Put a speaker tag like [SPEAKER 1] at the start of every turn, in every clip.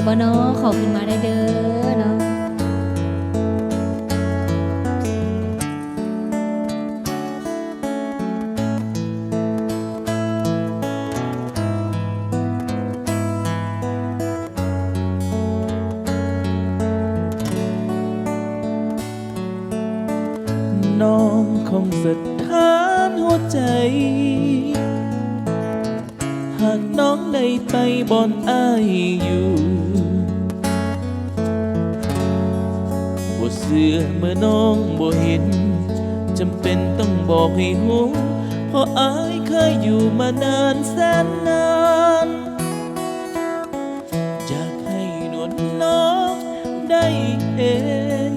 [SPEAKER 1] บ่เนาะขอขึ้นมาได้เด้อเนาะ
[SPEAKER 2] น้องคงสถานหัวใจหากน้องได้ไปบ่อนอ้ายอยู่บ่เชื่อเมื่อน้องบ่เห็นจำเป็นต้องบอกให้หูเพราะอ้ายเคยอยู่มานานแสนนานอยากให้นวลน้องได้เห็น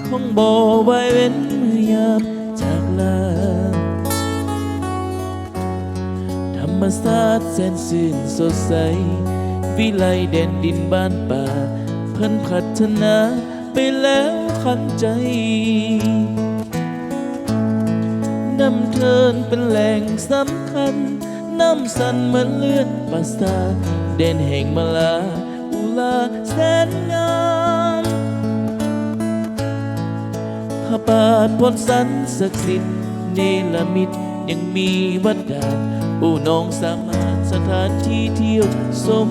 [SPEAKER 2] คงบ่ไว้เว้นมือยามจากลาธรรมศาสตร์แสนซื่นสดใสวิไลแดนดินบ้านป่าเพิ่นพัฒนาไปแล้วขันใจน้ำเทินเป็นแหล่งสำคัญน้ำสันเหมือนเลือดประสาทแดนแห่งมาลาอุลาแสนงามพระบาทพลสันศักดิ์สิทธิ์เนรมิตยังมีวัดดาปู่น้องสามารถสถานที่เที่ยวสม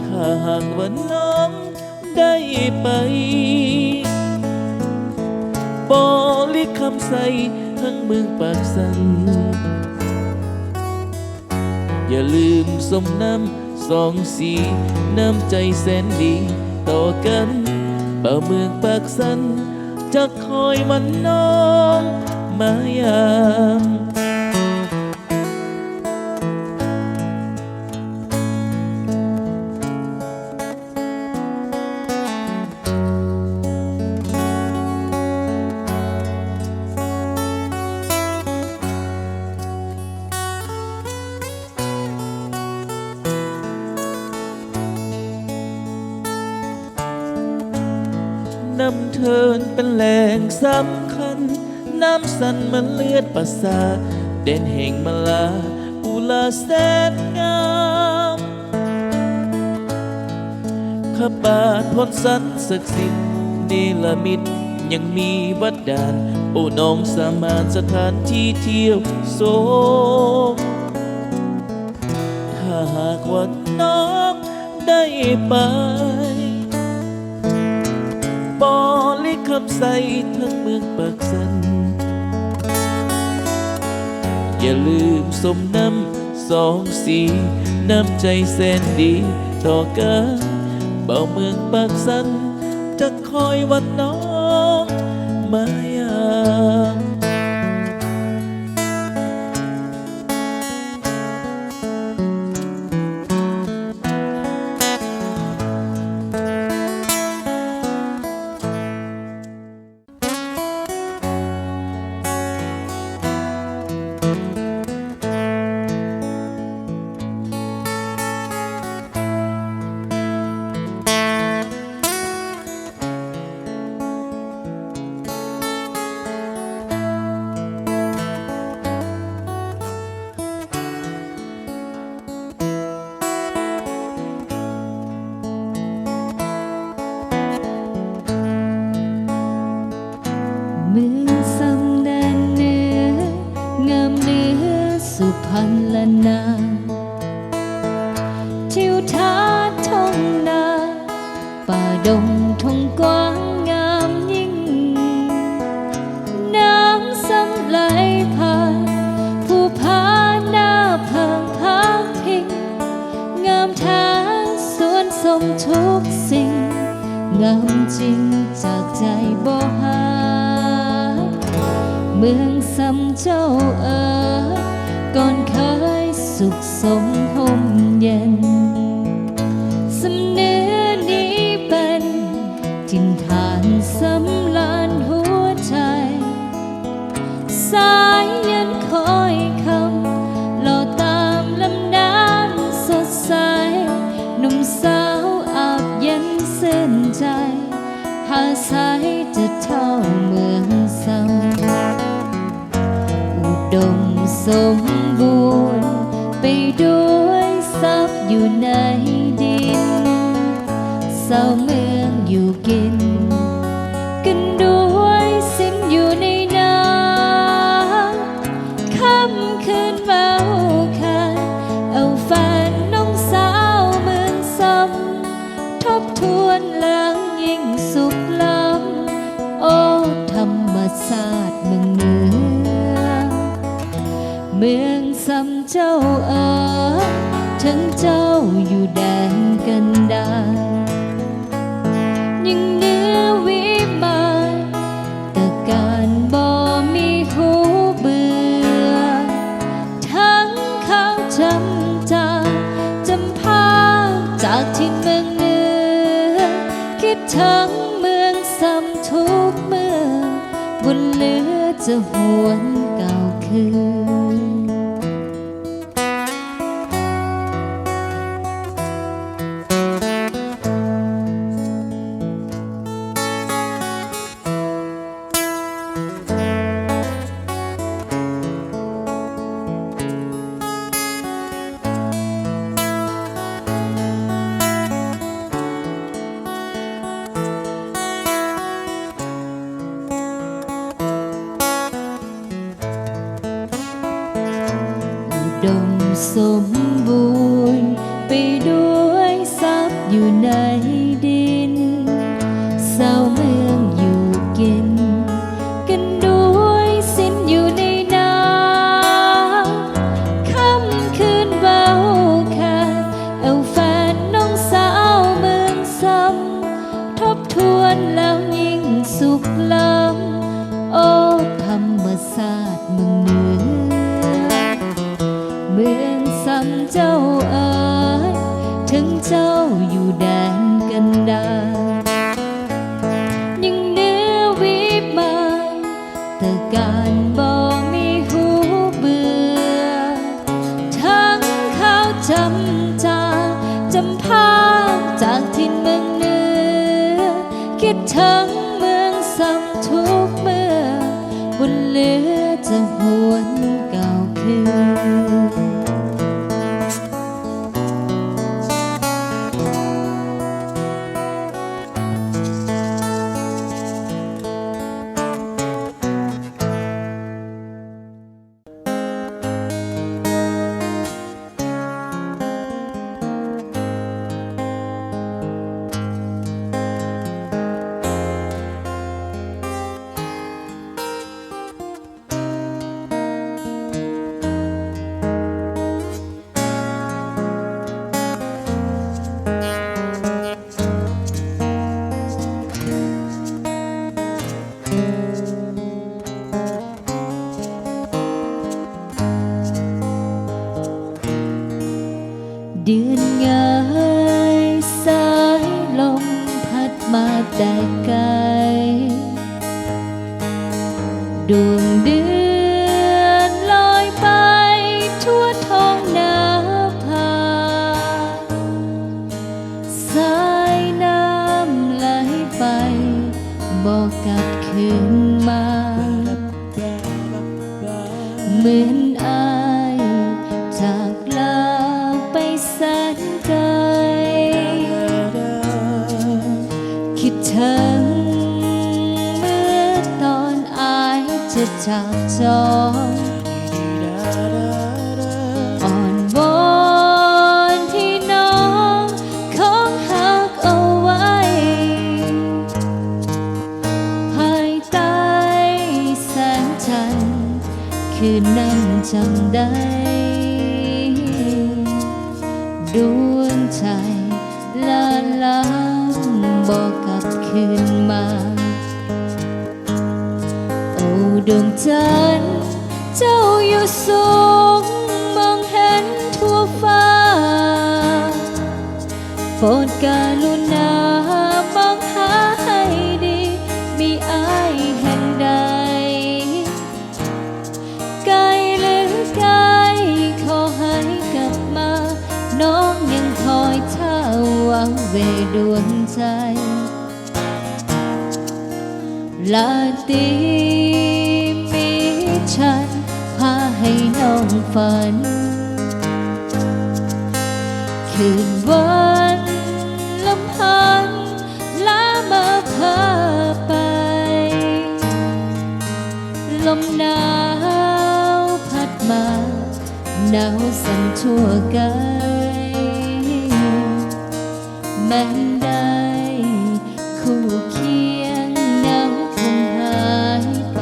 [SPEAKER 2] ถ้าหากว่าน้องได้ไปบริคำใสทั้งเมืองปากสันอย่าลืมสมน้ำสองสีน้ำใจแสนดีต่อกันบ่าวเมืองปากสันจะคอยมันน้องมายามน้ำเทินเป็นแหล่งสำคัญน้ำสันมันเลือดประสาทเด่นแห่งมาลาอุลาแสนงามข้าบาทพลสันศักดิ์สิทธิ์เนรมิตยังมีวัดดานโอ้น้องสามารถสถานที่เที่ยวโสมถ้าหากว่าน้องได้ไปบริคำใสทั้งเมืองปากสันอย่าลืมสมน้ำสองสีน้ำใจแสนดีต่อกันบ่าวเมืองปากสันจะคอยวันน้องมายาม
[SPEAKER 1] เมืองสำแดนเหนืองามเหนือสุพรรณละนาทิวทัศน์ท้องนาป่าดงทงกว้างงามยิ่งน้ำซ้ำไหลผ่านภูผาหน้าเพิงพักพิงงามแท้สวนสมทุกสิ่งงามจริงจากใจบ่หาเมืองสำเจ้าก่อนเคยสุขสมห่มเย็นสำเนื้อนี้เป็นถิ่นฐานสำลานหัวใจสายยันคอยคำหล่อตามลำน้ำสดใสหนุ่มสาวอาบเย็นเส้นใจหาสายจะเท่าเมืองเศร้าอุดมสมบูรณ์ไปด้วย ซับอยู่ในดินเศร้าเมืองอยู่กินกันด้วยสิ้นอยู่ในน้ำค่ำคืนเบาค่ะเอาแฟนน้องสาวเมืองซ้ำทบทวนแล้วยิ่งสุขล้ำโอ้ธรรมศาสตร์เมืองเหนือเมืองซ้ำเจ้าถึงเจ้าอยู่แดนกันดารยังเหนือวิมานแต่การบ่มีหูเบื่อทั้งเขาจำจำพาจากที่เมืองเหนือคิดถึงเมืองซ้ำทุกเมืองบนเหลือจะหวนเก่าคืนดมสมบูรณ์ไปด้วยทรัพย์อยู่ในดินเศร้าเมืองอยู่กินกันด้วยสิ้นอยู่ในน้ำค่ำคืนเบาค่ะเอาแฟนน้องสาวเมืองซ้ำทบทวนแล้วยิ่งสุขล้ำโอ้ธรรมศาสตร์เมืองเหนือเมืองซ้ำเจ้าถึงเจ้าอยู่แดนกันดารยังเหนือวิมานแต่การบ่มีหูเบื่อทั้งเขาจำพาจากทินเมืองเหนือคิดถึงเมืองซ้ำทุกเมื่อบนเหลือจะหวนเก่าคืนเดือนเงยสายลมพัดมาแต่ไกลดวงเดือนลอยไปทั่วท้องนาผาสายน้ำไหลไปบอกกลับคืนมาเหมือนอายจากลาไปแสนไกลคิดถึงเมื่อตอนอายจะจากจรอ่อนวอนที่น้องของหักเอาไว้ภายใต้แสงจันทร์คืนนั้นจำได้ดวงใจลาล้างบอกกลับคืนมาโอ้ดวงจันทร์เจ้าอยู่สูงมองเห็นทั่วฟ้าโปรดกรุณามองหาให้ดีมีอายแห่งใดไกลหรือไกลขอให้กลับมาน้องยังคอยเท่าหวังเวดวงใจลาตรีมีฉันพาให้น้องฝัน คืนวันลำพันลามาพาไปลมหนาวพัดมาหนาวสั่นทั่วกายแม้ได้คู่เคียงหนาวคงหายไป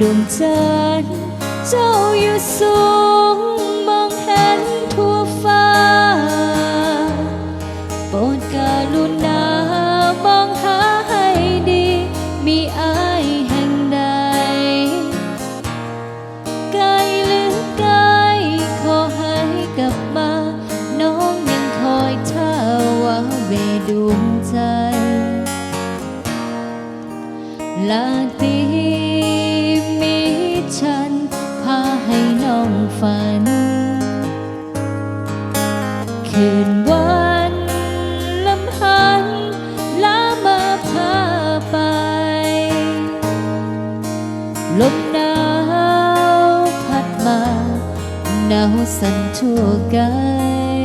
[SPEAKER 1] ดวงจันทร์เจ้าอยู่สูงมองเห็นทั่วฟ้าโปรดกรุณามองหาให้ดีมีอายแห่งใดไกลหรือไกลขอให้กลับมาน้องยังคอยท่าว่าเวดวงใจลาตีฉันพาให้น้องฝันคืนวันลำพันลามาพาไปลมหนาวพัดมาหนาวสั่นทั่วกาย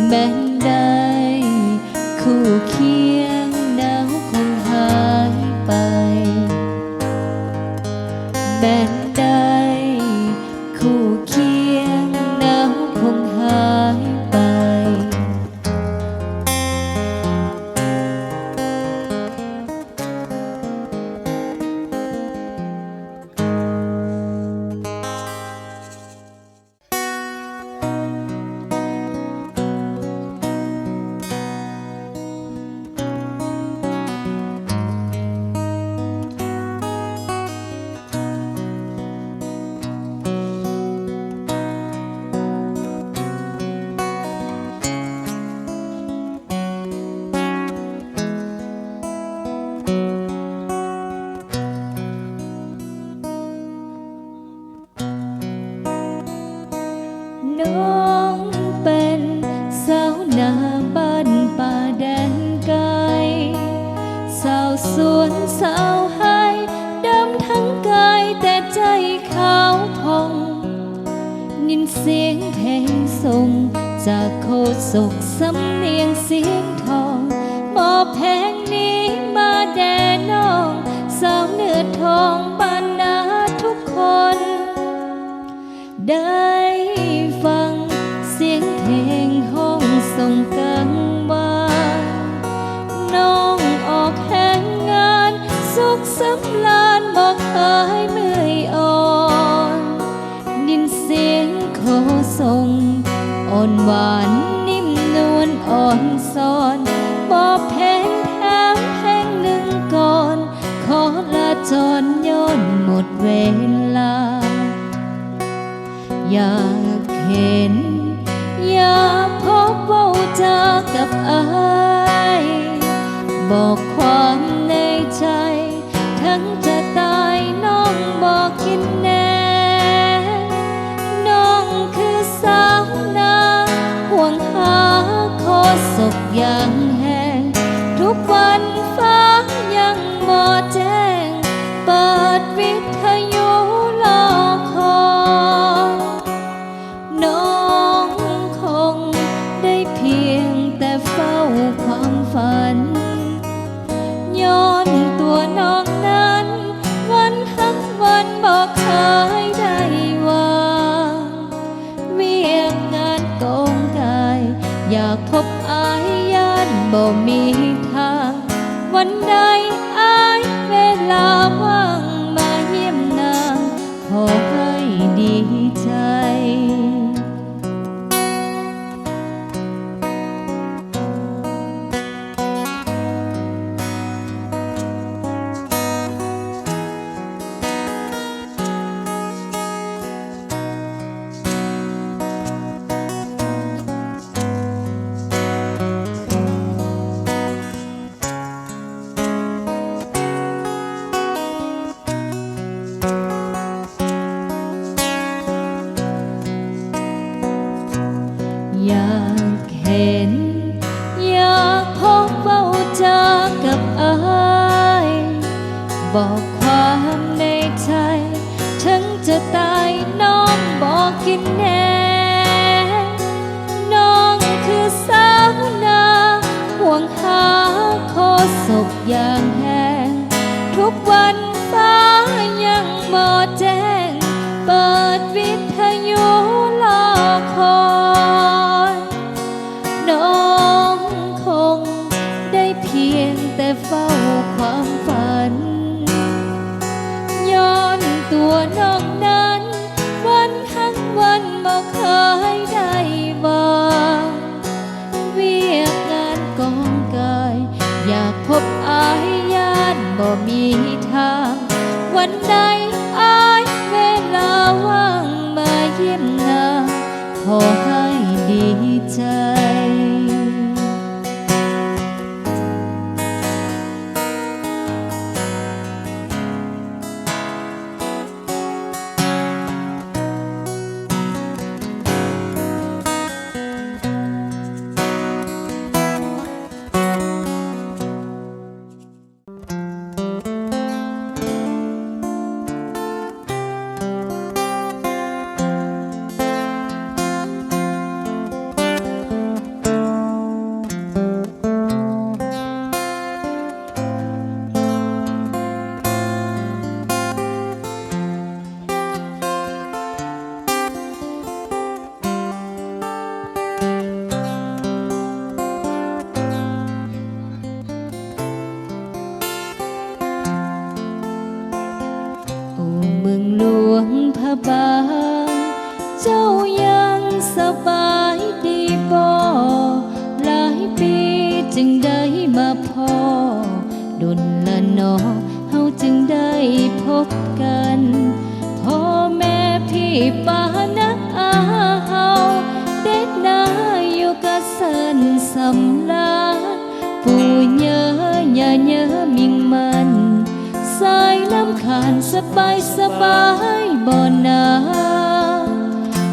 [SPEAKER 1] แม้ได้คู่เคียงหนาวคงหายไปแม้ได้คู่เคียงหนาวคงหายไปน้องเป็นสาวนาบ้านป่าแดนไกลสาวสวนสาวไห้ดำทั้งกายแต่ใจขาวผ่องนินเสียงเพลงส่งจากโคศกสำเนียงเสียงทองมอบเพลงนี้มาแด่น้องสาวเนื้อทองบ้านนาทุกคนได้ฟังเสียงเพลงห้องส่งกังวานน้องออกแห่งงานสุขสำราญบอกเคยเมื่อยอ่อนดินเสียงโคส่งอ่อนหวานนิ่มนวลอ่อนซ้อนบอกเพลงแถมเพลงหนึ่งก่อนขอลาจรย้อนหมดเวลาอยากเห็นอยากพบเว้าจากับอายบอกความในใจทั้งจะตายน้องบอกคิดแน่น้องคือสาวนาห่วงหาขอศกอย่างแห้งทุกวันฟ้ายังบ่แจ้งเปิดวิทยุรอคอยน้องคงได้เพียงแต่เฝ้าความฝันย้อนตัวน้องนั้นวันทั้งวันบอกเคยได้วางเวียกงานกองกายอยากพบอายย่านบ่มีทางวันใดอายเวลาว่างมาเยี่ยมนางขอให้ดีใจ บอกความในใจถึงจะตายน้องบอกกินแน่น้องคือสาวนาห่วงหาโคศกอย่างแห้งทุกวันฟ้ายังหมอแจ้งเปิดวิทยุรอคอยน้องคงได้เพียงแต่เฝ้าความฝันย้อนตัวน้องนั้นวันทั้งวันบ่เคยได้วางเวียกงานกองกายอยากพบอายญาติบ่มีทางวันใดอายเวลาว่างมาเยี่ยมนางขอให้ดีใจหลวงพระบางเจ้ายังสบายดีบ่หลายปีจึงได้มาพอดลละนอเฮาจึงได้พบกันพ่อแม่พี่ป้านักอาเฮาเด็กนาอยู่กะเซินสำลาปู่เยอะย่าเยอะมิ่งมันสายน้ำขานสบายสบายบ่นา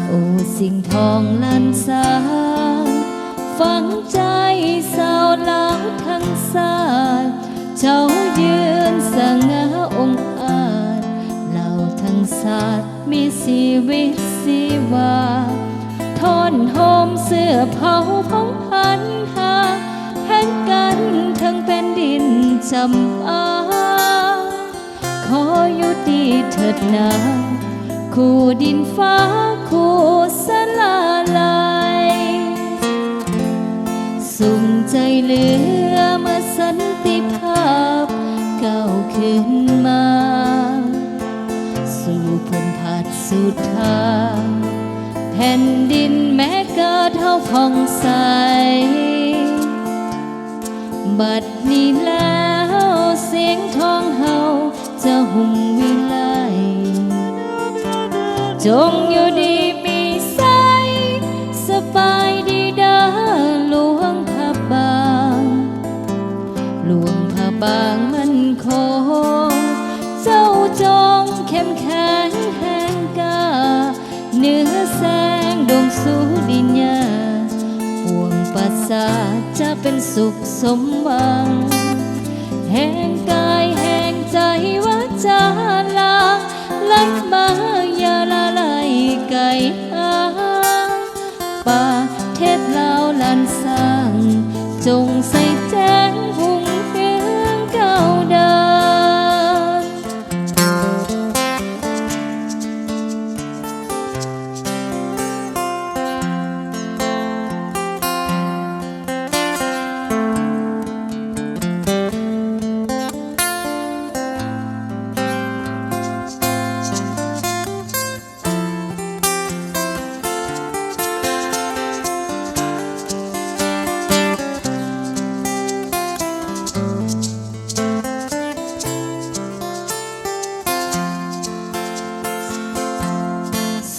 [SPEAKER 1] โอ้สิ่งทองลันสาฝังใจสาวลาวทั้งสาดเจ้ายืนสง่าองค์อาจเหล่าทั้งศาสตร์มีชีวิตชีวาทอนโฮมเสื้อเผาของพันหาแห่งกันทั้งแผ่นดินจำอาขออยู่ดีเถิดนาคู่ดินฟ้าคู่สลาลายสุ่มใจเหลือเมื่อสันติภาพก้าวขึ้นมาสู่พ้นผาดสุดทางแผ่นดินแม้เกิดเท่าผ่องใสบัดนี้แล้วเสียงทองเฮาจะหุ่งวิไลจงอยู่ดีมีใสสบายดีเด้อหลวงพระบางหลวงพระบางมันคงเจ้าจงเข้มแข็งแห่งกาเหนือแสงดวงสู่ดินยาห่วงประสาทจะเป็นสุขสมหวังแห่งกายแห่งใจว่าจะลาไหลมาอย่าละลายไกลหาป่าเทศลาวลันสร้างจงใส่แจ้งหุ่งเพียงเก้าเดิน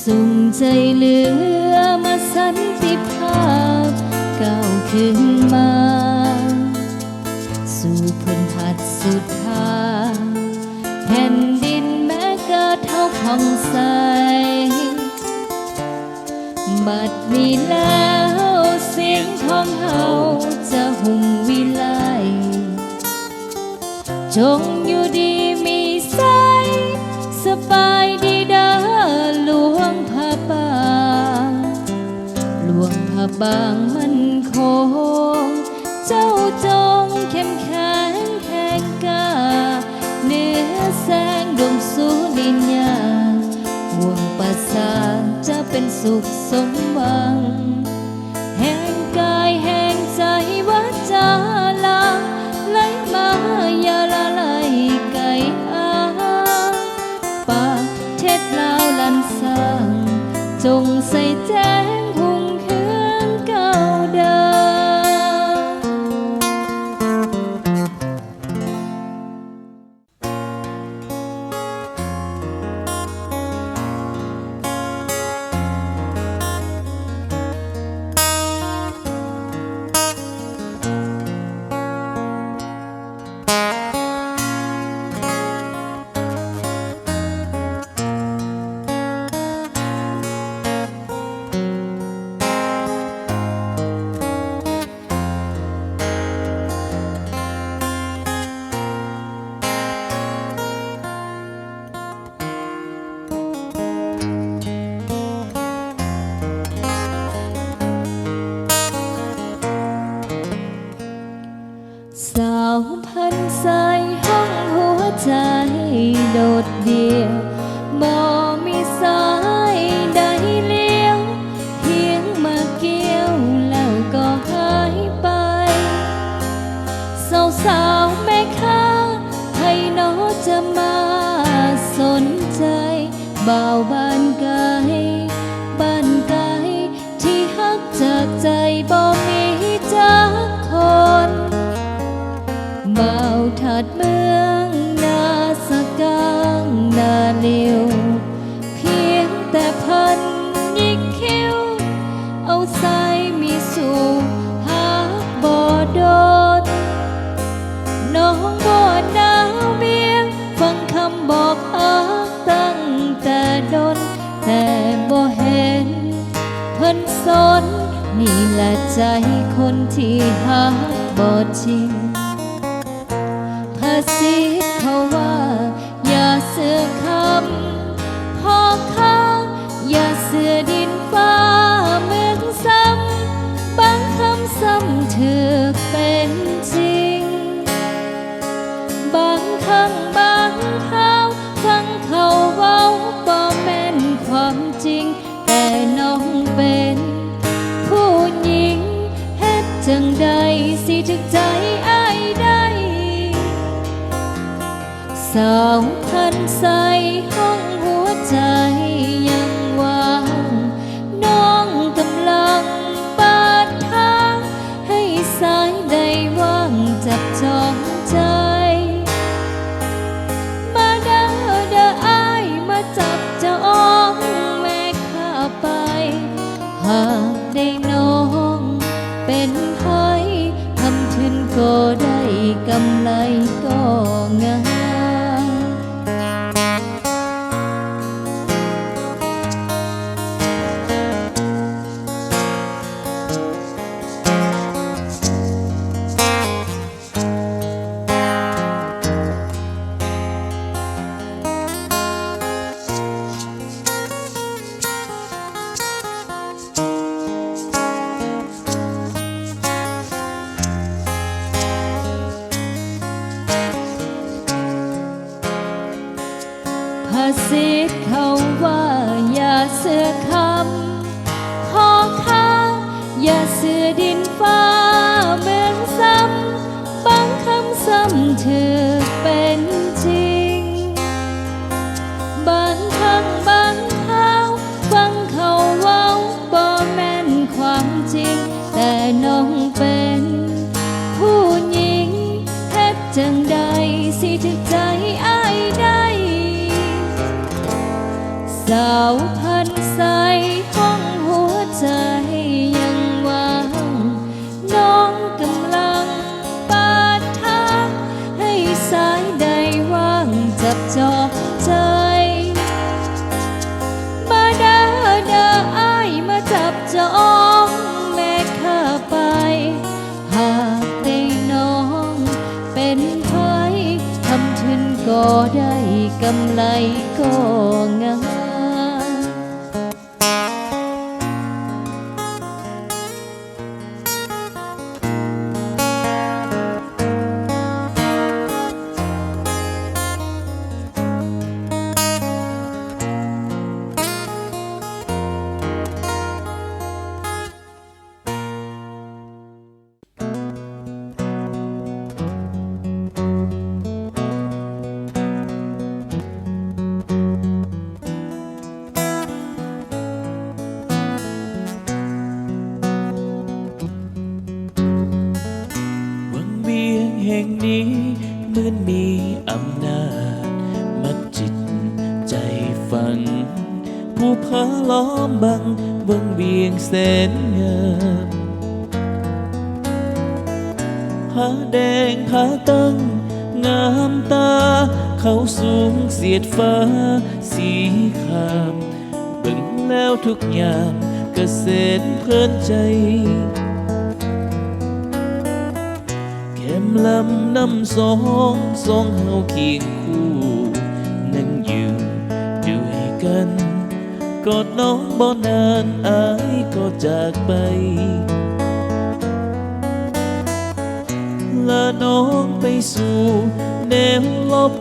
[SPEAKER 1] สุ่มใจเหลือมาสันติภาพก้าวขึ้นมาสู่พื้นผาดสุดทางแผ่นดินแม้เกิดเท่าผ่องใสบัดนี้แล้วเสียงของเฮาจะหุ่งวิไลจงอยู่ดีมี บางมันคงเจ้าจงเข้มแข็งแข็งกล้าเหนือแสงดวงสุริยาห่วงประสาทจะเป็นสุขสมหวังแห่งกายแห่งใจว่าจาลาไหลมาอย่าละไหลไก่อาปากเทศลาวลันสร้างจงใส่แจ้งหุงเคืองเก่าเดิสาวพันใสห้องหัวใจโดดเดี่ยวบ่มีสายใดเลี้ยวเพียงมาเกี่ยวแล้วก็หายไปสาวแม่ค้าให้น้อจะมาสนใจบ่าวบ้านไกลบ้านไกลที่ฮักจากใจบ่มีจักคนบ่าวถัดเมืองนาสกางนาเลียวเพียงแต่พันยิกคิ้วเอาใส่มีสู่หาบ่โดดน้องบ่หนาวเบียงฟังคำบอกฮักตั้งแต่ดนแต่บ่เห็นเพิ่นสนนี่แหละใจคนที่ฮักบ่จริงภาษิตเขาว่าอย่าเสื่อคำพ่อค้าอย่าเสื่อดินฟ้าเหมือนซ้ำบางคำซ้ำถือเป็นจริงบางครั้งบางคราวฟังเขาเว้าบ่แม่นความจริงแต่น้องเป็นผู้หญิงเฮ็ดจังใดสิถึกใจอ้ายได้สาวพันใสห้องหัวใจยังว่างน้องกำลังเปิดทางให้สายใดว่างจับจองใจมาเด้อเด้ออ้ายมาจับจองแม่ข้าไปหากได้น้องเป็นไผทำทุนก็ได้กำไรก็งามภาษิตเขาว่าอย่าเสื่อคำพ่อค้าอย่าเสื่อดินฟ้าเหมือนซ้ำบางคำซ้ำถือเป็นจริงบางครั้งบางคราวฟังเขาเว้าบ่แม่นความจริงแต่น้องเป็นผู้หญิงเฮ็ดจังใดสิถึกใจอ้ายได้สาวพันใสห้องหัวใจยังว่างน้องกำลังเปิดทางให้สายใดว่างจับจองใจมาเด้อเด้ออ้ายมาจับจองแม่ข้าไปหากได้น้องเป็นไผทำทุนก็ได้กำไรก็งาม
[SPEAKER 2] แห่งนี้เหมือนมีอำนาจมัดจิตใจฝังผู้พาล้อมบังเบิ่งเบียงแสนงามผาแดงผาตั้งงามตาเขาสูงเสียดฟ้าสีครามเบิ่งแล้วทุกอย่างเกษตรเพลินใจแคมลำน้ำสองเฮาเคียงคู่นั่งอยู่ด้วยกันกอดน้องบ่นานอายก็จากไปลาน้องไปสู่แนวลบ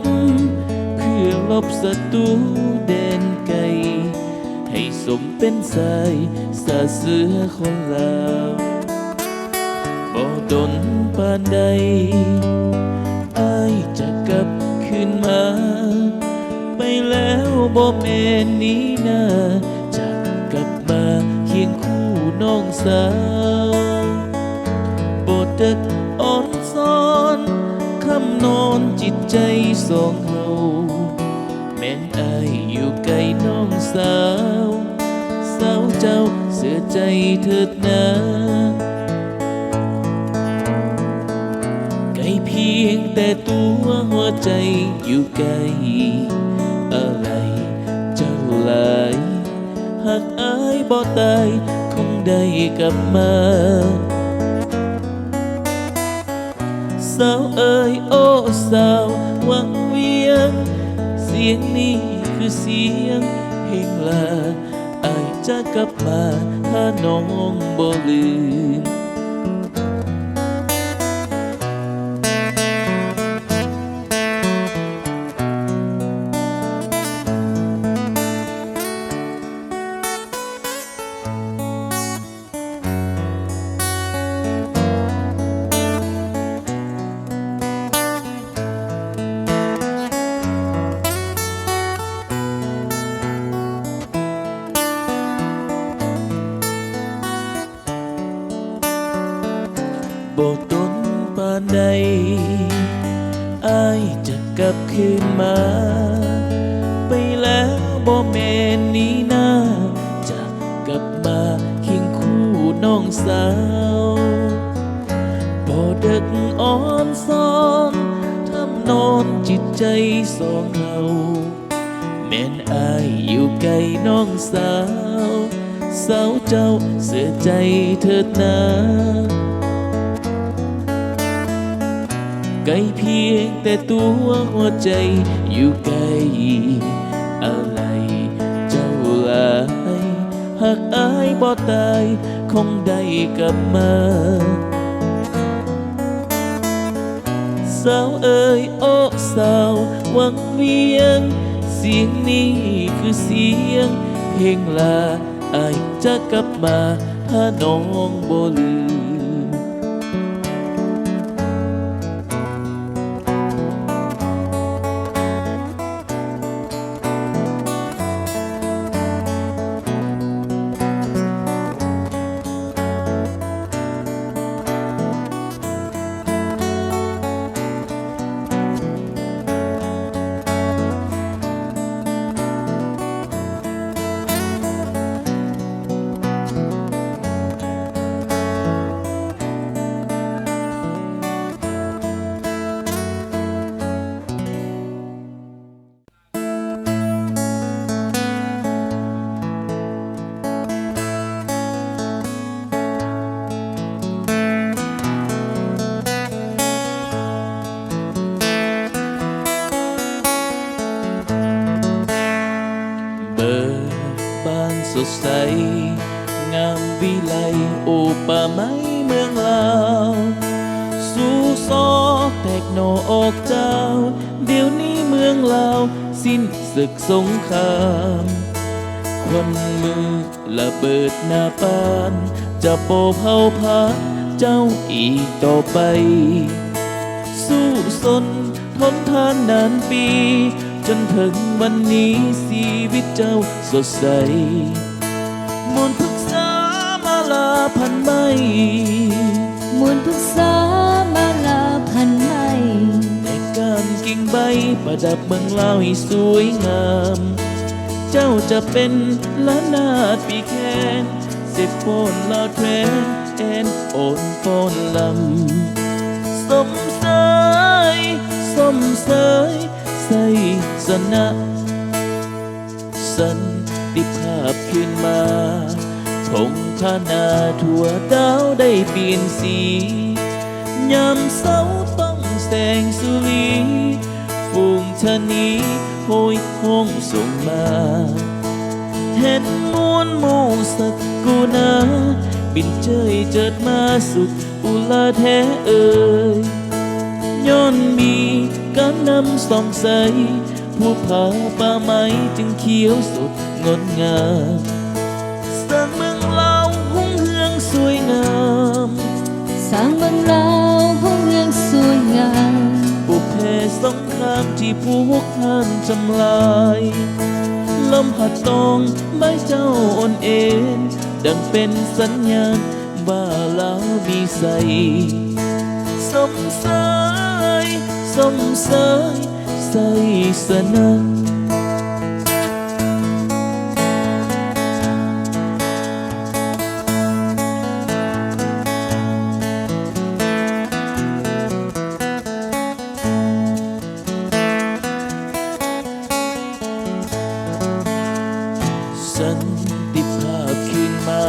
[SPEAKER 2] เพื่อลบศัตรูแดนไกลให้สมเป็นสายสาเสือคนลาวบ่ดนปานใดอายจะกลับคืนมาไปแล้วบ่แม่นนี้นาจะกลับมาเคียงคู่น้องสาวบ่ดึกอ่อนซ้อนคำนอนจิตใจสองเฮาแม่นอายอยู่ไกลน้องสาวสาวเจ้าเสียใจเถิดนะไกลเพียงแต่ตัวหัวใจอยู่ไกลอะไรเจ้าหลายหากอายบ่ตายคงได้กลับมาสาวเอ๋ยโอ้สาวหวังเวียงเสียงนี้คือเสียงเพลงลาอายจะกลับมาถ้าน้องบ่ลืมบ่ตนปานใดอายจะกลับคืนมาไปแล้วบ่แม่นนี้นาจะกลับมาเคียงคู่น้องสาวบ่ดึกอ่อนซ้อนทำนอนจิตใจสองเฮาแม่นอายอยู่ไกลน้องสาวสาวเจ้าเสียใจเถิดนะไกลเพียงแต่ตัวหัวใจอยู่ไกลอะไรเจ้าหลายหากอายบ่ตายคงได้กลับมาสาวเอ๋ยโอ้สาวหวังเวียงเสียงนี้คือเสียงเพลงลาอายจะกลับมาถ้าน้องบ่ลืมสดใสงามวิไลโอป่าไม้เมืองลาวสู่ซอกแตกหนอออกเจ้าเดี๋ยวนี้เมืองลาวสิ้นศึกสงครามควันมือระเบิดหน้าปานจะโปเผาผลาญเจ้าอีกต่อไปสู้สนทนทานนานปีจนถึงวันนี้ชีวิตเจ้าสดใสมนต์พึกษามาลาพันไม้
[SPEAKER 1] มวลพึกษามาลาพันไม้
[SPEAKER 2] ประดับเมืองลาวให้สวยงามเจ้าจะเป็นละนาดปีแคนเสพโฟนลาวแทรนแอนโอนโฟนลำสมเสยสมเสยใส่สนะสันติภาพขึ้นมาทงพานาทั่วดาวได้เปลี่ยนสียามเสาต้องแสงสุรีฝูงชะนีโหยห้องส่งมาเห็นมวลหมู่สักกูนาบินเจยเจิดมาสุขอุลาแท้เอ่ยย้อนมีการนำส่องใสผู้ผาป่าไม้จึงเขียวสดงดงามสร้างเมืองลาวหุ่งเฮืองสวยงาม
[SPEAKER 1] สร้างเมืองลาวหุ่งเฮืองสวยงาม
[SPEAKER 2] บุพเพสงครามที่ผู้ฮกหันจำลายลมหัดตองใบเจ้าอ่อนเอ็นดังเป็นสัญญาณว่าลาวมีใสสมเสยสมเสยใส่สนะสันติภาพขึ้นมา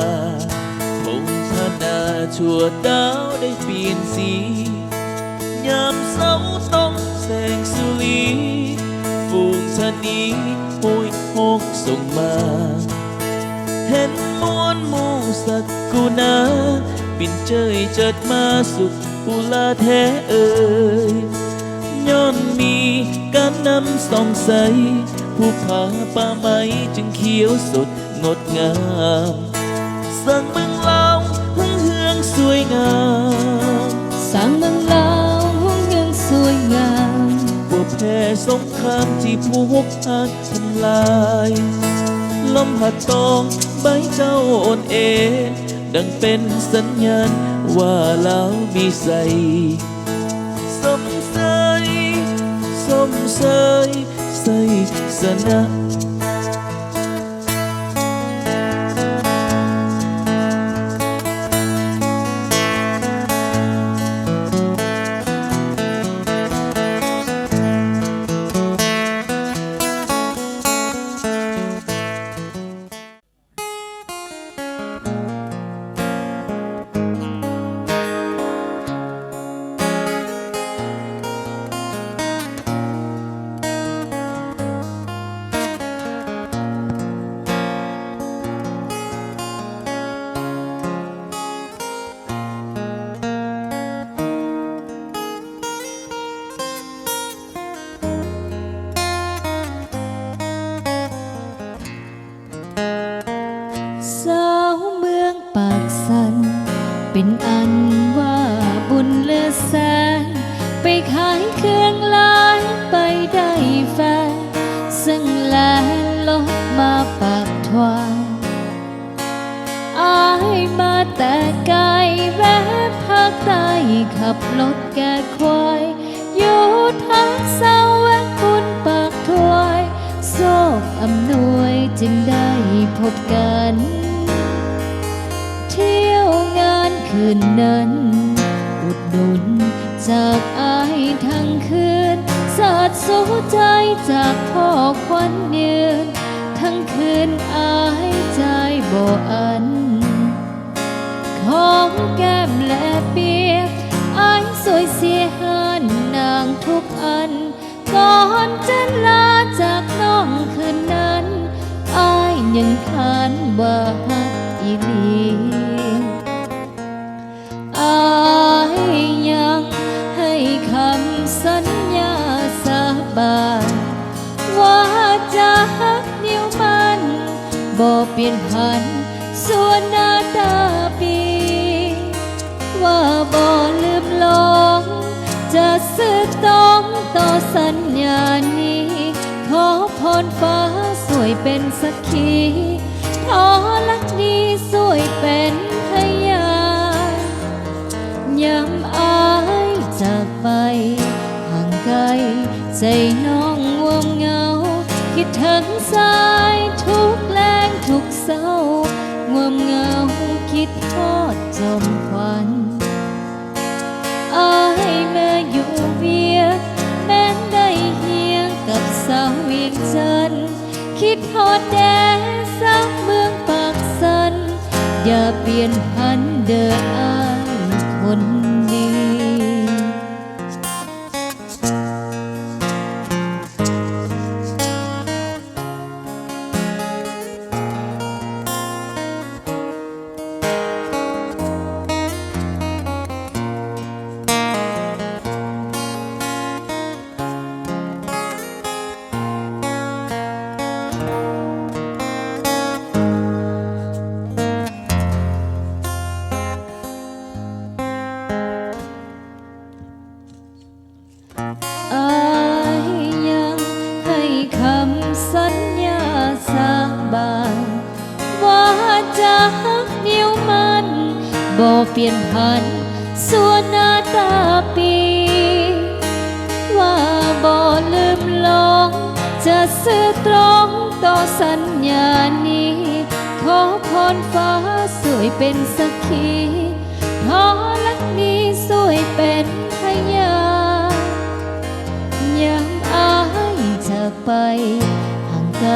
[SPEAKER 2] พงพนาชั่วดาวได้เปลี่ยนสียามเสาต้องแสงสุรีฝูงชะนีโหยหกส่งมาเห็นมวลหมู่สักกูนาบินเจยเจิดมาสุขอุลาแท้เอ่ยย้อนมีการนำส่องใสผู้ผาป่าไม้จึงเขียวสดงดงามสร้างเมืองลาวหุ่งเฮืองสวยงาม
[SPEAKER 1] สร้างเมืองลาวหุ่งเฮืองสวยงาม
[SPEAKER 2] บุพเพสงครามที่ผู้ฮกหันทำลายลมหัดตองใบเจ้าอ่อนเอ็นดังเป็นสัญญาณว่าลาวมีใสสมเสยสมเสยใส่สนะ
[SPEAKER 1] สาวเมืองปากสันเป็นอันว่าบุญเหลือแสนไปขายเครื่องลายไปได้แฟนซึ่งแลรถมาปากทวางอายมาแต่ไกลแวะภาคใต้ขับรถแก่ควายอยู่ทางเศร้าแวะคุณปากถวยโชคอำนวยจึงได้พบกันเที่ยวงานคืนนั้นอุดหนุนจากอายทั้งคืนสาดสูใจจากพ่อควันยืนทั้งคืนอายใจบ่อันของแก้มและเปียกอายสวยเสียหานนางทุกอันก่อนจะลาจากน้องคืนนั้นอายยังทานว่าฮักอีหลีอายยังให้คำสัญญาสาบานว่าจะฮักนิ้วมันบ่เปลี่ยนพันส่วนหน้าตาปีว่าบ่ลืมลงจะซื่อตรงต่อสัญญานี้ขอพรฟ้าสวยเป็นสักขีขอลักดีสวยเป็นพยานย้ำอายจากไปห่างไกล ใจน้องง่วงเหงาคิดถึงสายทุกแรงทุกเศร้าง่วงเหงาคิดทอดจมควันอายเมื่ออยู่เวียงแม้นได้เฮียงกับสาวเวียงจันทน์คิดทอดแดนสาวเมืองปากสันอย่าเปลี่ยนพันเด้ออายคนดี อายยังให้คำสัญญาสาบานว่าจะฮักนิ้วมันบ่เปลี่ยนพันส่วนหน้าตาปีว่าบ่ลืมลงจะซื่อตรงต่อสัญญานี้ขอพรฟ้าสวยเป็นสักขีขอลักนี้สวยเป็นพยานยามอายจากไปห่างไกล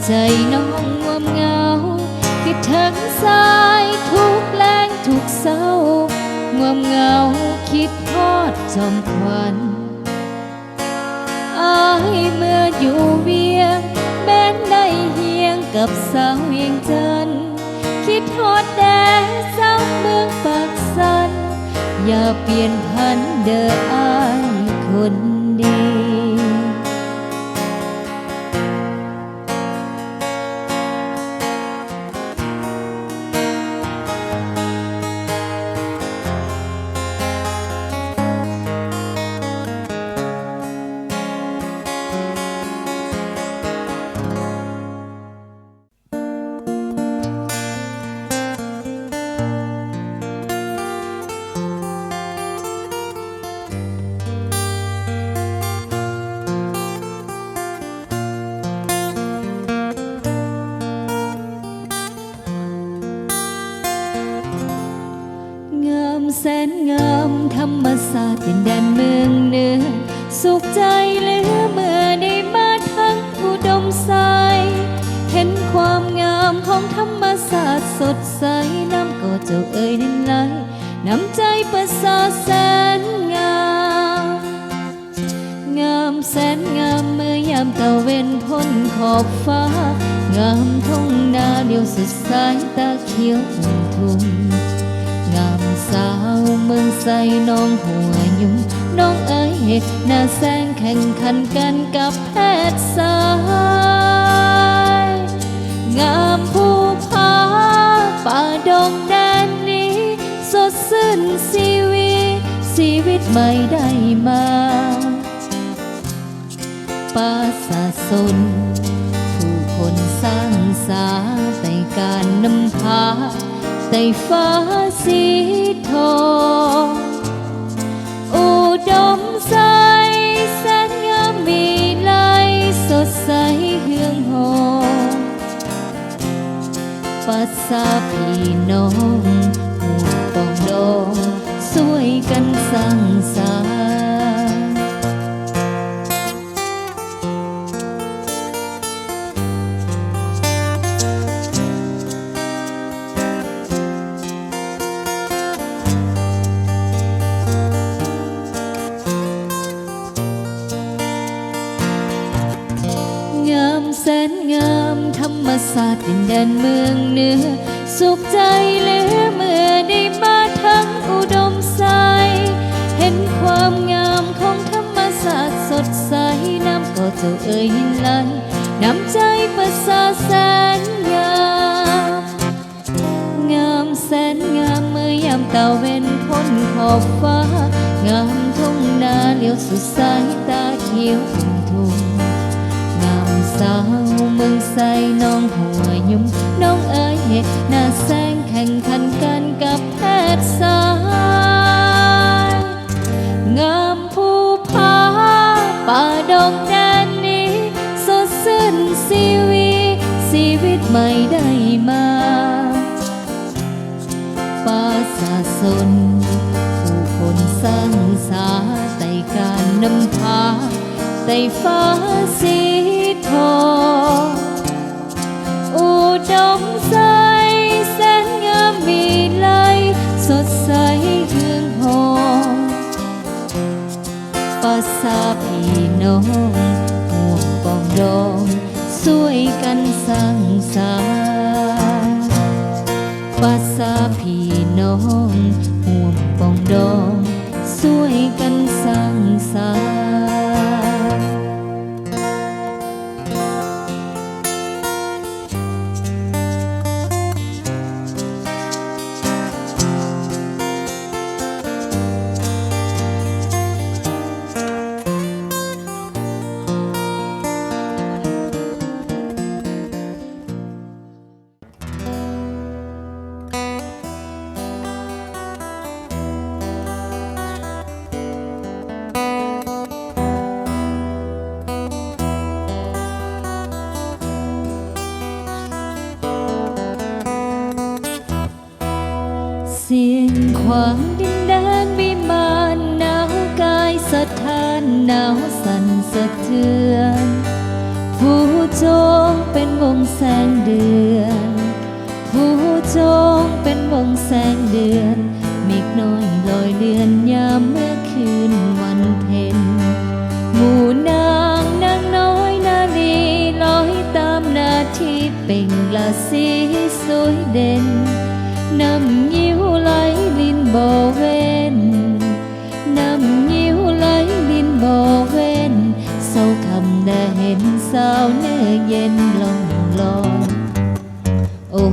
[SPEAKER 1] ใจน้องง่วงเหงาคิดถึงสายทุกแรงทุกเศร้าง่วงเหงาคิดทอดจอมควันอายเมื่ออยู่เวียงแม้นได้เฮียงกับสาวเวียงจันทน์คิดทอดแดนสาวเมืองปากสันอย่าเปลี่ยนพันเด้ออายคนดี แสนงามธรรมศาสตร์เป็นแดนเมืองเหนือสุขใจเหลือเมื่อได้มาทั้งอุดมใสเห็นความงามของธรรมศาสตร์สดใสน้ำก็เจ้าเอ่ยนั้นไหลน้ำใจประสาทแสนงามงามแสนงามเมื่อยามตะเวนพ้นขอบฟ้างามทุ่งนาเดียวสุดสายตาเขียวทุ่งงามสาวเมืองใสน้องหัวยุ่งน้องเอ๋ยหน้าแสงแข่งขันกันกับแพทย์สายงามภูผาป่าดงแดนนี้สดชื่นชีวิตไม่ได้มาป่าสะสนผู้คนสร้างสาแต่การนำพาใต้ฟ้าสีทองอุดมใสแสนงามมีไลสดใสเฮืองหองปัสสาพี่น้องผู้ปองดองช่วยกันสร้างสรรค์แสนงามธรรมศาสตร์เป็นแดนเมืองเหนือสุขใจเหลือเมื่อได้มาทั้งอุดมใสเห็นความงามของธรรมศาสตร์สดใสน้ำก็เจ้าเอ่ยไหลน้ำใจประสาทแสนงามงามแสนงามเมื่อยามตะเวนพ้นขอบฟ้างามทุ่งนาเลี้ยวสุดสายตาเขียวทุ่งสาวเมืองใสน้องหัวยุ่มน้องเอ๋ยหน้าแสงแข่งขันกันกับแพทย์สายงามภูผา กแดนนี้สดชื่นชีวิตใหม่ได้มาป่าสะสนผู้คนสร้างสาไต่การนำพาไต่ฟ้าสีทองอุดมใสแสนงามมีไลสดใสเฮืองหองภาษาพี่น้องห่วงปองดองช่วยกันสร้างสรรค์ภาษาพี่น้องห่วงปองดองช่วยกันสร้างสรรค์เสียงขวางดินแดนวิมานหนาวกายสะท้านหนาวสั่นสะเทือนผู้จงเป็นวงแสงเดือนผู้จงเป็นวงแสงเดือนเมฆน้อยลอยเลือนยามเมื่อคืนวันเพ็ญหมู่นางน้อยนาลีลอยตามนาทีเป่งละสีสวยเด่นน้ำยิ้วไหลลินบ่เว้นน้ำยิ้วไหลลินบ่เว้นเศร้าคำได้เห็นสาวเนื้อเย็นลองลองโอ้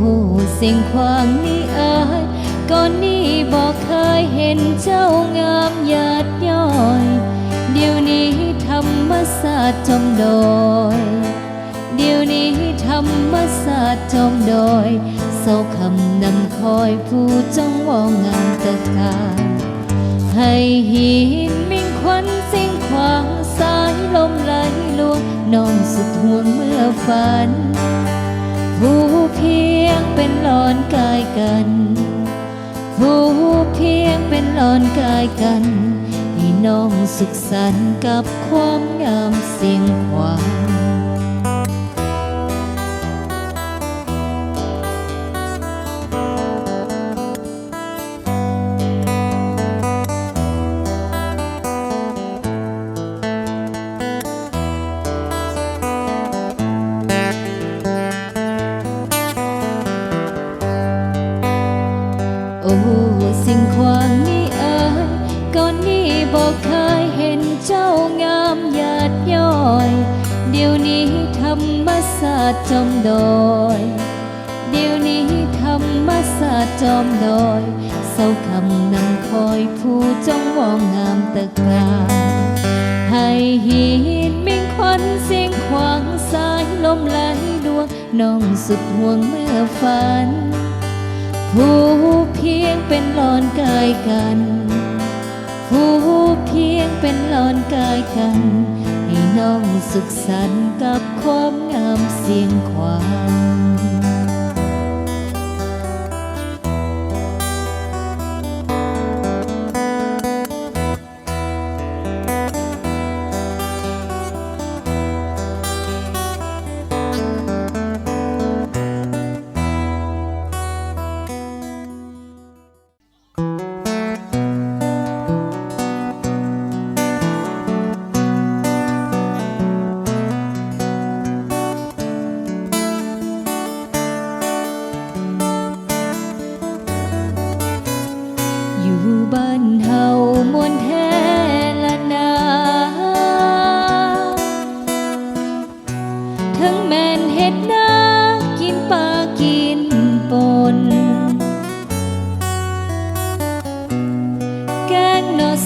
[SPEAKER 1] สิ่งขวางนี้อายก่อนนี้บอกเคยเห็นเจ้างามหยาดย้อยเดี๋ยวนี้ธรรมศาสตร์จมดอยเดี๋ยวนี้ธรรมศาสตร์จมดอยเศร้าคำนั่งคอยผู้จ้องว่างามตะการให้หินมิ่งควันสิ่งขวางสายลมไหลลวงน้องสุดห่วงเมื่อฝันผู้เพียงเป็นหลอนกายกันผู้เพียงเป็นหลอนกายกันให้น้องสุขสันต์กับความงามเสียงขวางโอ้สิ่งขวางนี้อายก่อนนี้บอกเคยเห็นเจ้างามหยาดย้อยเดี๋ยวนี้ธรรมศาสตร์จอมดอยเดี๋ยวนี้ธรรมศาสตร์จอมดอยเศร้าคำนั่งคอยผู้จ้องว่างามตะการให้หินมิ่งควันเสียงขวางสายลมไหลดวงน้องสุดห่วงเมื่อฝันผู้เพียงเป็นหลอนกายกันผู้เพียงเป็นหลอนกายกันให้น้องสุขสันต์กับความงามเสียงขวาง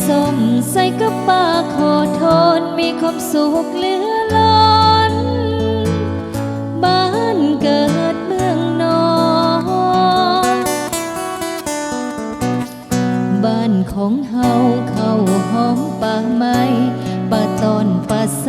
[SPEAKER 1] ส้มใส่กับปากขอโทษมีความสุขเหลือล้นบ้านเกิดเมืองนอนบ้านของเฮาเข้าหอมป่าไม้ป่าตอนป่าไซ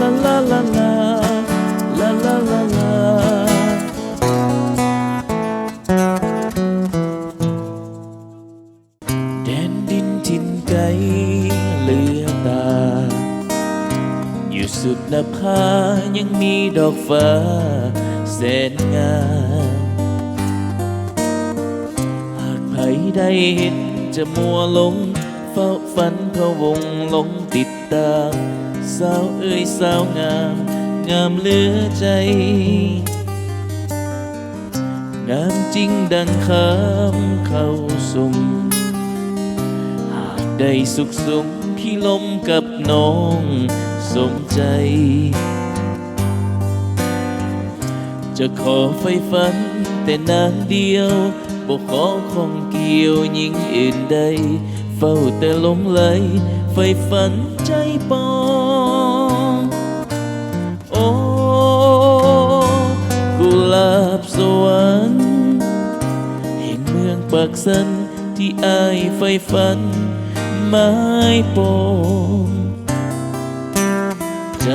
[SPEAKER 2] ลาลาลาลาลาลาลาลาแดนดินถิ่นไกลเหลือตาอยู่สุดหน้าผายังมีดอกฟ้าแสนงามหากใครได้เห็นจะมัวหลงเฝ้าฝันพะวงหลงติดตามสาวเอ้ยสาวงามงามเหลือใจงามจริงดังคำเข้าสมหากได้สุขสมพี่ลมกับน้องสมใจจะขอไฟฝันแต่นางเดียวบ่ขอของเกี่ยวหญิงอื่นใดเฝ้าแต่หลงไหลไฟฝันใจปองโอ้กุหลาบสวรรค์แห่งเมืองปากสันที่อายไฟฝันไม้ปองใจ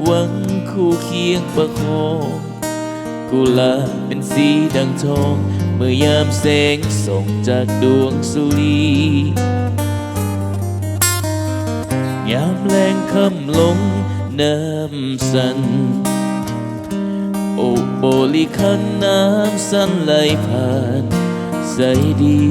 [SPEAKER 2] หวังคู่เคียงประคองกุหลาบเป็นสีดังทองเมื่อยามแสงส่องจากดวงสุรียามแรงค่ำลงน้ำสันโอโบลิคันน้ำสันไหลผ่านใสดี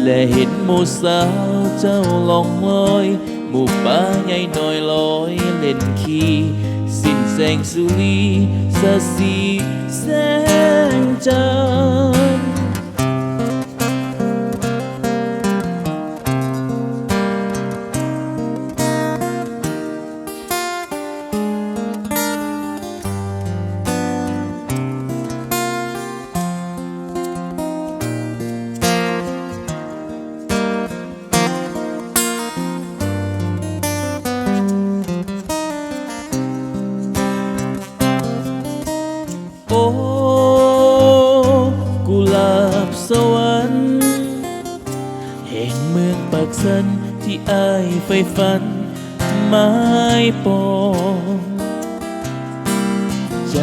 [SPEAKER 2] และเห็นหมู่สาวเจ้าล่องลอยหมู่ป่าใหญ่น้อยลอยเล่นขี้สิ้นแสงสุรีสะสีแสงจันทร์โอ้กุหลาบสวรรค์แห่งเมืองปากสันที่อายไฟฝันไ ไม้ปองใจ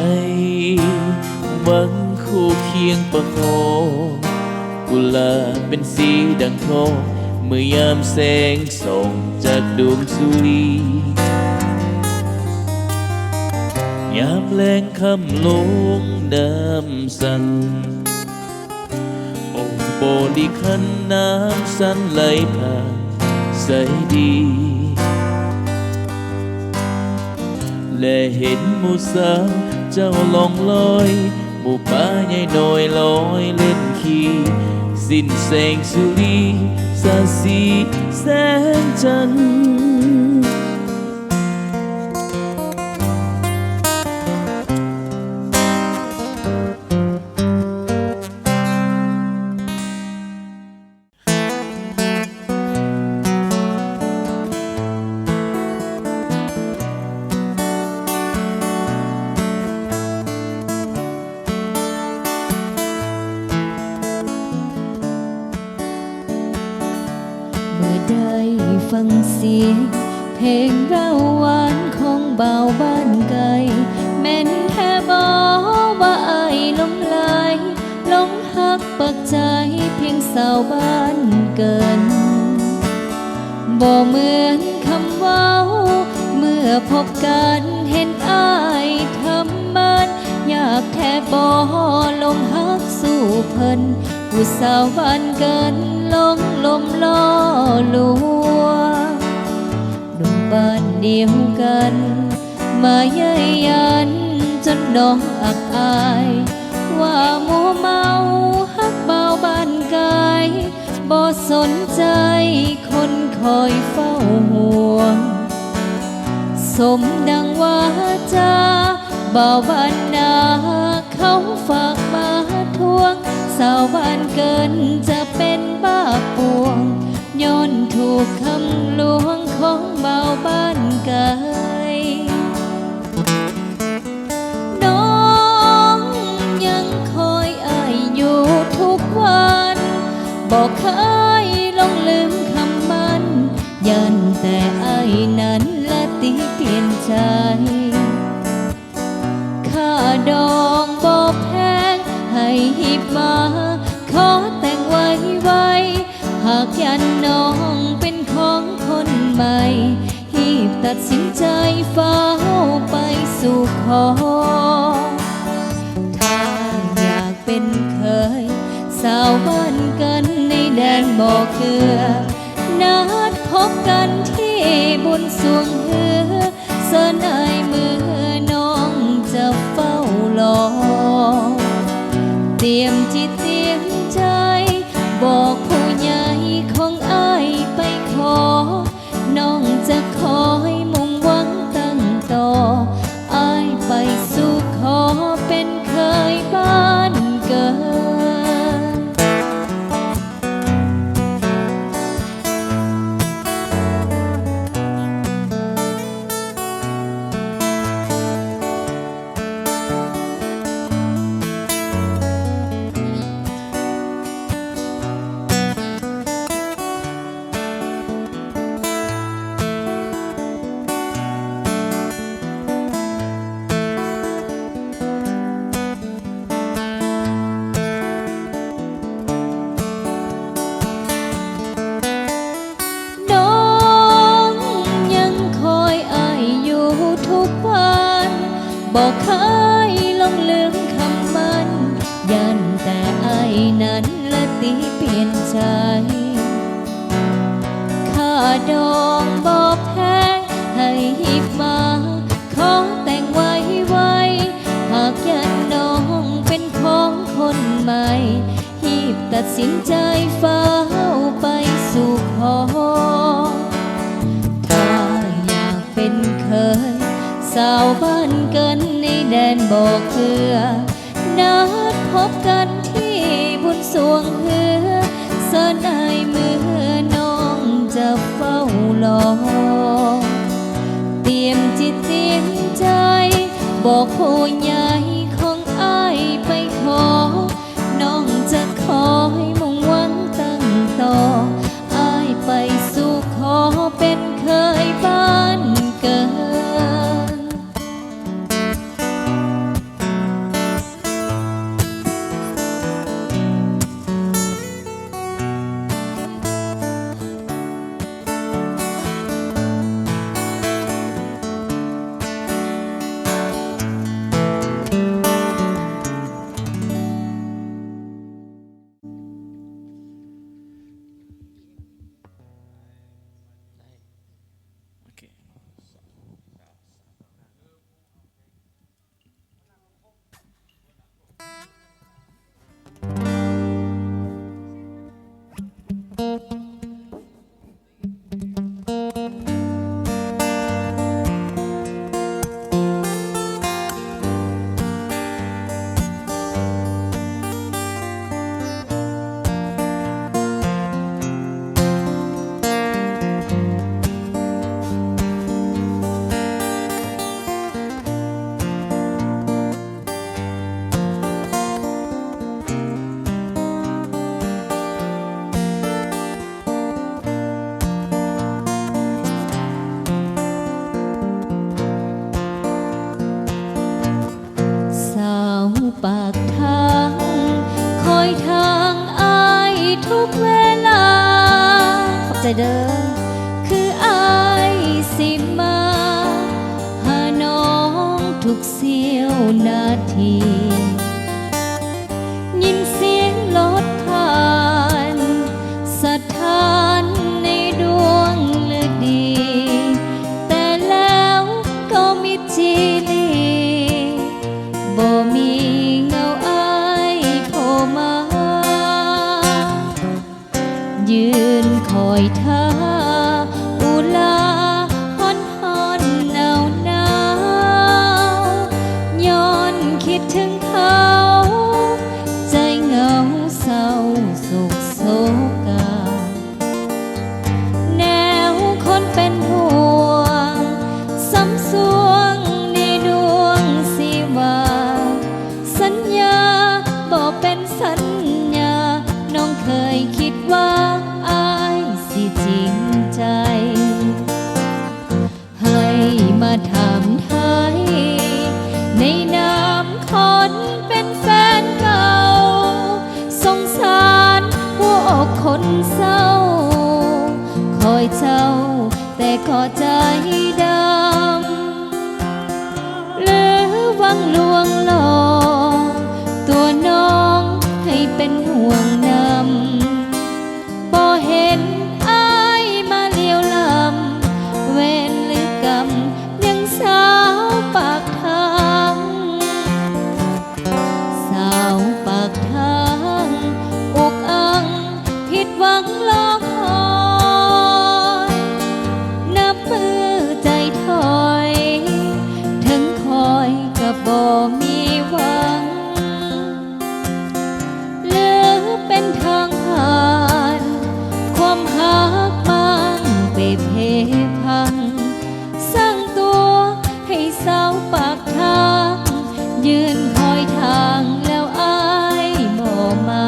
[SPEAKER 2] หวังคู่เคียงประคองกุหลาบเป็นสีดังทองเมื่อยามแสงส่องจากดวงสุรียามแรงคำลงน้ำสันโอ้โบดีขันน้ำสันไหลผ่านใสดีและเห็นหมู่สาวเจ้าลองลอยหมู่ป่าใหญ่น้อยลอยเล่นขี่สิ้นแสงสุรีสาสีแสงจันทร์
[SPEAKER 1] เมื่อได้ฟังเสียงเพลงเราหวานของเบาบ้านไกลแม่นแท้บอกว่าอายหลงไหลหลงหักปักใจเพียงสาวบ้านเกินบ่เหมือนคำเว้าเมื่อพบกันเห็นอายทำมันอยากแทบบ่ลงหักสู่เพิ่นผู้สาวบ้านเกินลงลมล่อลวงหนุ่มบ้านเดียวกันมาเย้ยยันจนน้องอับอายว่ามัวเมาฮักเบาบ้านไกลบ่สนใจคนคอยเฝ้าห่วงสมดังว่าจาเบาบ้านนาเขาฝากมาทวงสาวบ้านเกินจะเป็นบ้าปวงย้อนถูกคำลวงของเบาบ้านไกลน้องยังคอยอายอยู่ทุกวันบอกเคยลงลืมคำมันยันแต่อายนั้นละติเปลี่ยนใจค่าดองบอกแพงให้หิบมาขอแต่งไว้หากยันน้องเป็นของคนใหม่หีบตัดสินใจฟ้าวไปสู่ขอถ้าอยากเป็นเคยสาวบ้านกันในแดนบ่อเกลือนัดพบกันที่บุญสวงเหือเสนายมือน้องจะเฝ้ารอเตรียมจิตเตรียมใจบอกผู้ใหญ่ของอ้ายไปขอน้องจะคอยมุ่งหวังตั้งต่ออ้ายไปสู่ขอเป็นเคยบ้านเกิด บอกเคยลงลืมคำมันยันแต่ไอ้นั้นละตีเปลี่ยนใจค่าดองบอกแพงให้หิบมาขอแต่งไว้หากยันน้องเป็นของคนใหม่หีบตัดสินใจฟ้าวไปสู่ขอถ้าอยากเป็นเคยสาวบ้านเกินในแดนบ่อเกลือนัดพบกันที่บุญสวงเหือเสนายมือน้องจะเฝ้ารอเตรียมจิตเตรียมใจบอกผู้ใหญ่ของอ้ายไปขอน้องจะคอยมุ่งหวังตั้งต่ออ้ายไปสู่ขอเป็นเคยบ้าน ทุกเวลา ขอบใจเด้อ คืออายสิมา หาน้องทุกเสี้ยวนาที ยินเสียงรถผ่านสถานในดวงฤดี แต่แล้วก็มิจีลีบ่มีเงาอายโผล่มา ยืนคอยท่าอุลาฮอนฮอนหนาวหนาวย้อนคิดถึงเขา ใจเหงาเศร้าโศกโศกา แนวคนเป็นห่วงซ้ำสวงในดวงสิว่า สัญญาบอกเป็นสัญญา น้องเคยคิดว่าอายสิจริงใจ ให้มาถามไทย ในนามคนเป็นแฟนเก่า สงสารหัวอกคนเศร้า คอยเจ้าแต่ก็ใจดำหรือหวังลวงหลอกตัวน้องให้เป็นห่วงนำบ่เห็นอายมาเลี้ยวลำเวรหรือกรรมยังสาวปากทางสาวปากทางอุกอังผิดหวังรอคอยนับมือใจถอยถึงคอยก็บ่มีหวังเหลือเป็นทางผ่านความหักมันไปเพพังสร้างตัวให้สาวปากทางยืนคอยทางแล้วอายบ่มา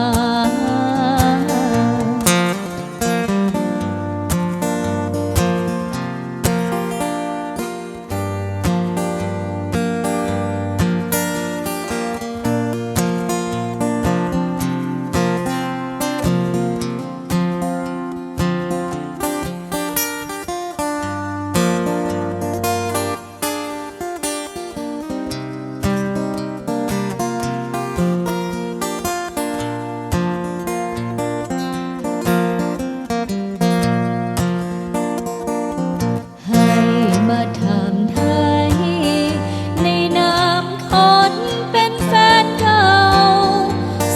[SPEAKER 1] ให้มาถามไทย ในนามคนเป็นแฟนเก่า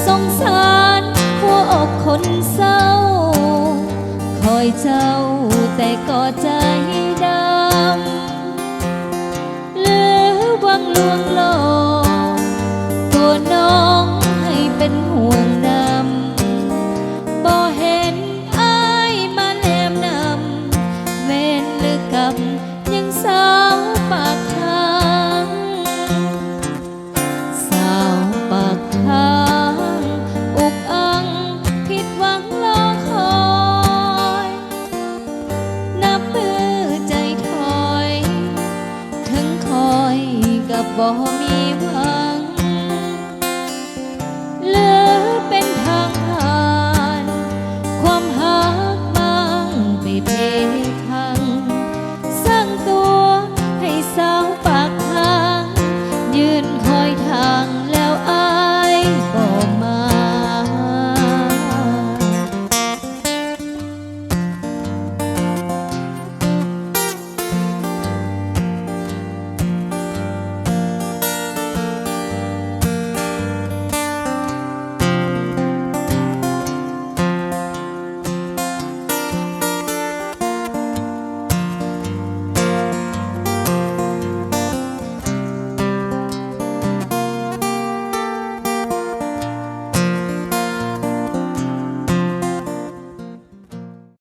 [SPEAKER 1] สงสารหัวอกคนเศร้า คอยเจ้าแต่ก็ใจดำหรือหวังลวง